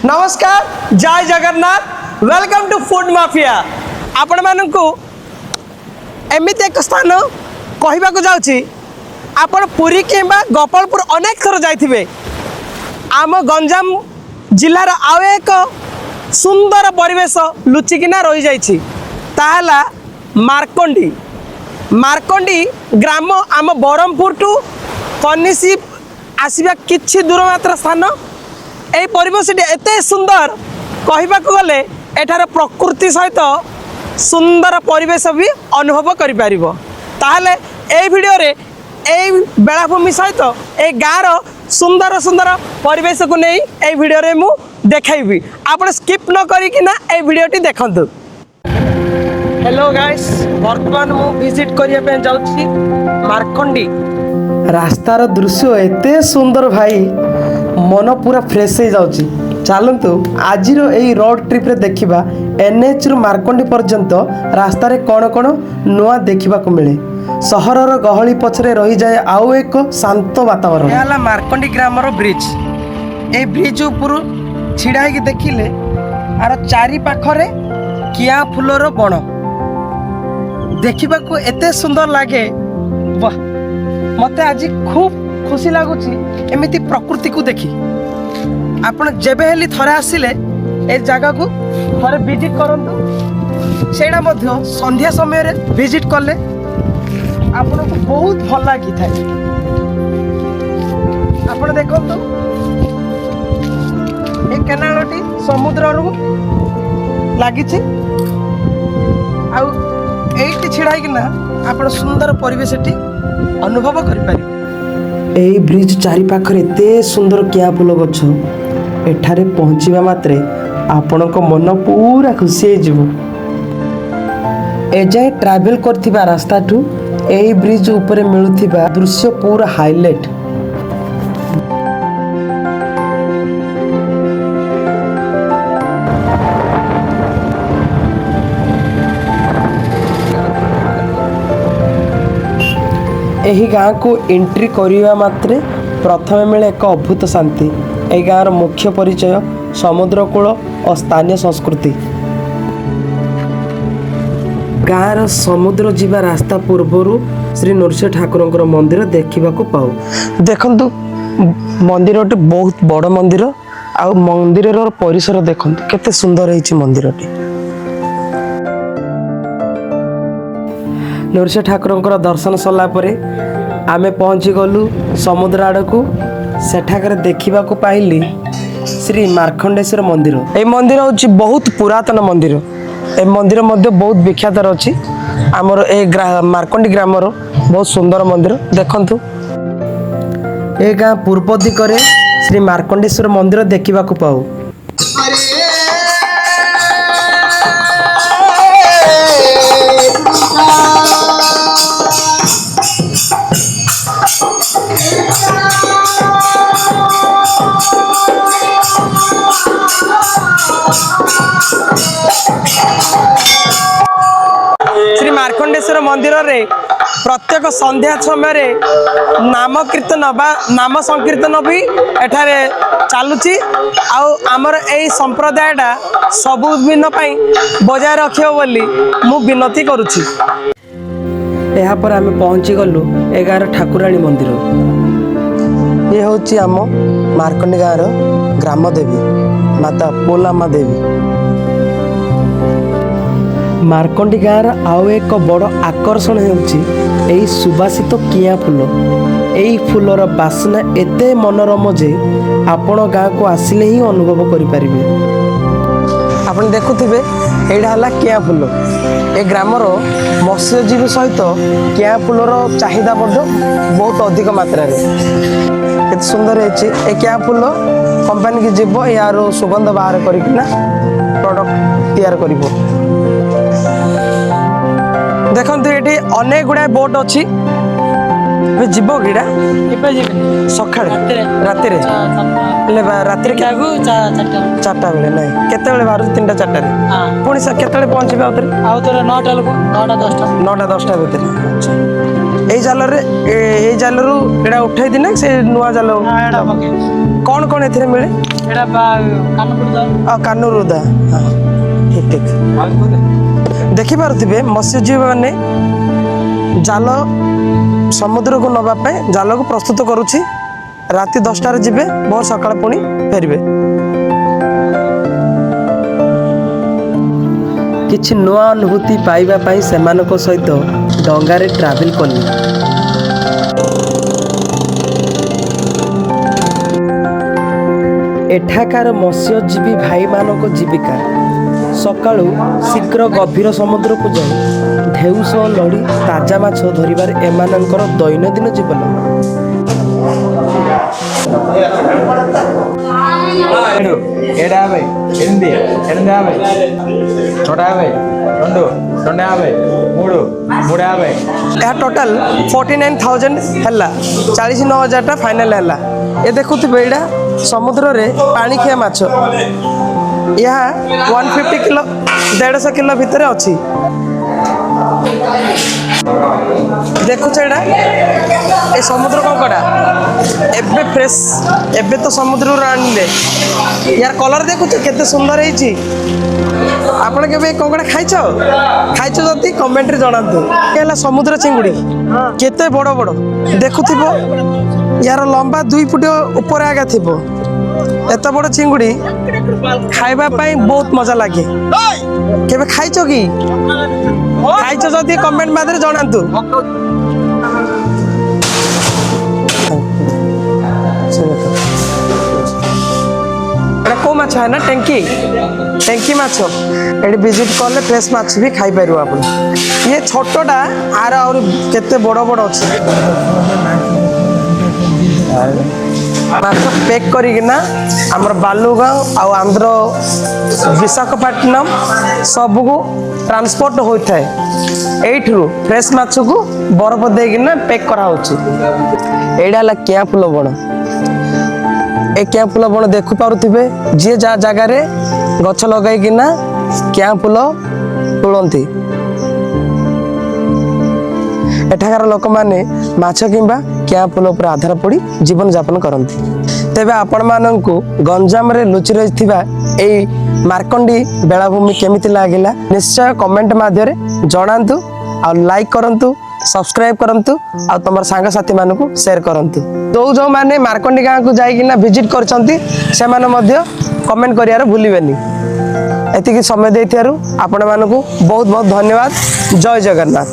नमस्कार जय Jagannath welcome to food mafia आपण मानू एमती एक स्थान कहवा जाऊँगी आपण पुरी कि गोपालपुर अनेक थर जाइए आम गंजाम जिलार आउ एक सुंदर परिवेश लुचिकिना रही जाइए ताहला मार्कंडी मार्कंडी ग्राम आम बरहमपुर टू कनिसी आसवा किछि दूर मात्र स्थान यही परिवेश एत सुंदर कहवा गले एठार प्रकृति सहित सुंदर परिवेश भी अनुभव करि ताहले ए वीडियो रे ए बेलाभूमि सहित ए गाँव सुंदर सुंदर परिवेश को नहीं ए वीडियो रे मु देखाइबी आपण स्किप न करिकिना ए वीडियोटी देखंतु। हेलो गाइस वर्तमान मु विजिट करिया पे जाउछि मार्कंडी रास्तार दृश्य एते सुंदर भाई मन पूरा फ्रेश हो जाउछि। चलतु आज यही रोड ट्रिप रे देखिबा एनएच रु मार्कंडी पर्यंत रास्ता रे कौन कौन नुआ देखा मिले सहरर गहली पछरे रही जाए आउ एक शांत वातावरण। यह मार्कंडी ग्रामर ब्रिज ए ब्रिज ऊपर छिड़ा होगी देखिले आर चारि पाखरे किया फूलर बण देखा एते सुंदर लगे वाह मते आज खूब खुशी लगुच एमती प्रकृति को देखी आपण जेबे हेली थरे आसिले ए जगह को थरे विजिट करंतु सेडा मध्य संध्या समय रे विजिट करले आपण को बहुत भल लागी थाए। आपण देखंतु ए केनालटी समुद्र रु लागी छि आ एठी छिड़ाई कि ना आपण सुंदर परिवेशटी अनुभव करि पारि। एई ब्रिज चारि पाखरे एते सुंदर किया फूल गछ एठारे पहुँचवा मात्रे आपणक मन पूरा खुशी हो एजाए ट्रावेल करथिबा रास्ता ठू एई ब्रिज ऊपर मिलुथिबा दृश्य पूरा हाईलाइट। एही गाँ को एंट्री करिवा मात्रे प्रथम मिले एक अद्भुत शांति। ए गाँवर मुख्य परिचय समुद्रकूल और स्थानीय संस्कृति। गाँवर समुद्र जीवा रास्ता पूर्वर श्री नृसिंह ठाकुर मंदिर देखा पाऊ। देखंतु मंदिर बहुत बड़ मंदिर आ मंदिर परिसर देखंतु केते सुंदर है मंदिरटी। नृसिंह ठाकुर दर्शन सरला परे आमे पहुँची गलु समुद्र आड़ को सेठाकर देखा पाइली श्री मार्कंडेश्वर मंदिर। ए मंदिर हूँ बहुत पुरातन मंदिर ए मंदिर मध्य बहुत विख्यात अच्छी आमर ए मार्कंडी ग्रामर बहुत सुंदर मंदिर देखंतु। ए गाँ पूर्व दिगरे श्री मार्कंडेश्वर मंदिर देखा पाऊ। श्री मार्कंडेश्वर मंदिर रे प्रत्येक संध्या समय नाम कीर्तन नाम संकीर्तन भी एठारे चलुची आमर यही संप्रदायटा सबु दिन बजाय रखियो बोली मु विनती करुची। यहाँ पर आम पहुँची गलु ए गाँव ठाकुराणी मंदिर। ये हूँ आम मार्कंडी गाँव ग्राम देवी माता पोलामा देवी। मार्कंडी गाँव आउ एक बड़ आकर्षण होउछि सुबासित किया फूल। एई फूलर बासना एते मनोरम जे आपण गाँ को आसिले ही अनुभव करिपारिबे। आपण देखुथिबे एडा हला किया फूल ए ग्रामर मत्स्यजीवी सहित किया फूलर चाहिदा बहुत अधिक मात्रा रे केते सुंदर है ए किया फूल कंपनी की जीव यार सुगंध बाहर करिकिना प्रोडक्ट तैयार करिवो। देखते ये अनेक गुड़ा बोट अच्छी जीव गिड़ा सका राति राति चार्टा बेले ना केते बाहर 3टा 4टा पुणी केते पहुँचे आउे 9टा 10टा भितर यही जाल ଜାଲରୁ ଏଇଟା ଉଠେଇ ଦିନେ ସେ ନୂଆ ଜାଲ କଣ କଣ ଏଥିରେ ମିଳେ? କାନୁରୁ ଦା ଠିକ ଠିକ ଦେଖିପାରୁଥିବେ ମତ୍ସ୍ୟଜୀବୀ ମାନେ ଜାଲ ସମୁଦ୍ରକୁ ନେବା ପାଇଁ ଜାଲକୁ ପ୍ରସ୍ତୁତ କରୁଛି। ରାତି 10টাରେ ଯିବେ, ଭୋର ସକାଳେ ପୁଣି ଫେରିବେ। କିଛି ନୂଆ ଅନୁଭୂତି ପାଇବା ପାଇଁ ସେମାନଙ୍କ ସହିତ ଡଙ୍ଗାରେ ଟ୍ରାଭେଲ କଲି। ଏଠାକାର ମତ୍ସ୍ୟଜୀବୀ ଭାଇମାନଙ୍କ ଜୀବିକା ସକାଳୁ ଶୀଘ୍ର ଗଭୀର ସମୁଦ୍ରକୁ ଯାଇ ଢେଉ ସହ ଲଢ଼ି ତାଜା ମାଛ ଧରିବାରେ ଏମାନଙ୍କର ଦୈନନ୍ଦିନ ଜୀବନ। ଏହା ଟୋଟାଲ 49,000 ହେଲା, 49,000ଟା ଫାଇନାଲ ହେଲା। ଏ ଦେଖୁଥିବେ ଏଇଟା ସମୁଦ୍ରରେ ପାଣିଖିଆ ମାଛ। ଏହା 150 କିଲୋ 150 କିଲୋ ଭିତରେ ଅଛି। ଦେଖୁଛ ଏଇଟା ଏ ସମୁଦ୍ର କଙ୍କଡ଼ା ଏବେ ଫ୍ରେଶ, ଏବେ ତ ସମୁଦ୍ରରୁ ଆଣିଲେ। ୟାର କଲର ଦେଖୁଛ କେତେ ସୁନ୍ଦର ହେଇଛି। ଆପଣ କେବେ କଙ୍କଡ଼ା ଖାଇଛ? ଖାଇଛ ଯଦି କମେଣ୍ଟରେ ଜଣାନ୍ତୁ। ହେଲା ସମୁଦ୍ର ଚିଙ୍ଗୁଡ଼ି କେତେ ବଡ଼ ବଡ଼ ଦେଖୁଥିବ। ୟାର ଲମ୍ବା 2 ଫୁଟ ଉପରେ ଆଗା ଥିବ। ଏତେ ବଡ଼ ଚିଙ୍ଗୁଡ଼ି ଖାଇବା ପାଇଁ ବହୁତ ମଜା ଲାଗେ। କେବେ ଖାଇଛ କି? ଖାଇଛ ଯଦି କମେଣ୍ଟ ମାଧ୍ୟମରେ ଜଣାନ୍ତୁ। ଏଇଟା କୋଉ ମାଛ है ना? ଟେଙ୍କି ମାଛ। ଏଠି ଭିଜିଟ୍ କଲେ ଫ୍ରେଶ୍ ମାଛ ବି ଖାଇପାରିବ ଆପଣ। ଇଏ ଛୋଟଟା ଆର ଆହୁରି କେତେ ବଡ଼ ବଡ଼ ଅଛି। ମାଛ ପ୍ୟାକ୍ କରିକିନା ଆମର ବାଲୁଗାଁ ଆଉ ଆନ୍ଧ୍ର ବିଶାଖାପଟ୍ଟନମ ସବୁକୁ ଟ୍ରାନ୍ସପୋର୍ଟ ହୋଇଥାଏ। ଏଇଠୁ ଫ୍ରେଶ୍ ମାଛକୁ ବରଫ ଦେଇକିନା ପ୍ୟାକ୍ କରାହେଉଛି। ଏଇଟା ହେଲା କିଆଁ ଫୁଲ ବଣ। ଏ କିଆଁ ଫୁଲ ବଣ ଦେଖିପାରୁଥିବେ, ଯିଏ ଯାହା ଜାଗାରେ ଗଛ ଲଗାଇକିନା କିଆଁ ଫୁଲ ତୋଳନ୍ତି। ଏଠାକାର ଲୋକମାନେ ମାଛ କିମ୍ବା କିଆଁ ଫୁଲ ଉପରେ ଆଧାର ପଡ଼ି ଜୀବନଯାପନ କରନ୍ତି। ତେବେ ଆପଣମାନଙ୍କୁ ଗଞ୍ଜାମରେ ଲୁଚି ରହିଥିବା ଏଇ ମାର୍କଣ୍ଡି ବେଳାଭୂମି କେମିତି ଲାଗିଲା ନିଶ୍ଚୟ କମେଣ୍ଟ ମାଧ୍ୟମରେ ଜଣାନ୍ତୁ। ଆଉ ଲାଇକ୍ କରନ୍ତୁ, ସବସ୍କ୍ରାଇବ୍ କରନ୍ତୁ, ଆଉ ତମର ସାଙ୍ଗସାଥି ମାନଙ୍କୁ ସେୟାର କରନ୍ତୁ। ଯେଉଁମାନେ ମାର୍କଣ୍ଡି ଗାଁକୁ ଯାଇକିନା ଭିଜିଟ୍ କରିଛନ୍ତି ସେମାନେ ମଧ୍ୟ କମେଣ୍ଟ କରିବାର ଭୁଲିବେନି। ଏତିକି ସମୟ ଦେଇଥିବାରୁ ଆପଣମାନଙ୍କୁ ବହୁତ ବହୁତ ଧନ୍ୟବାଦ। ଜୟ ଜଗନ୍ନାଥ।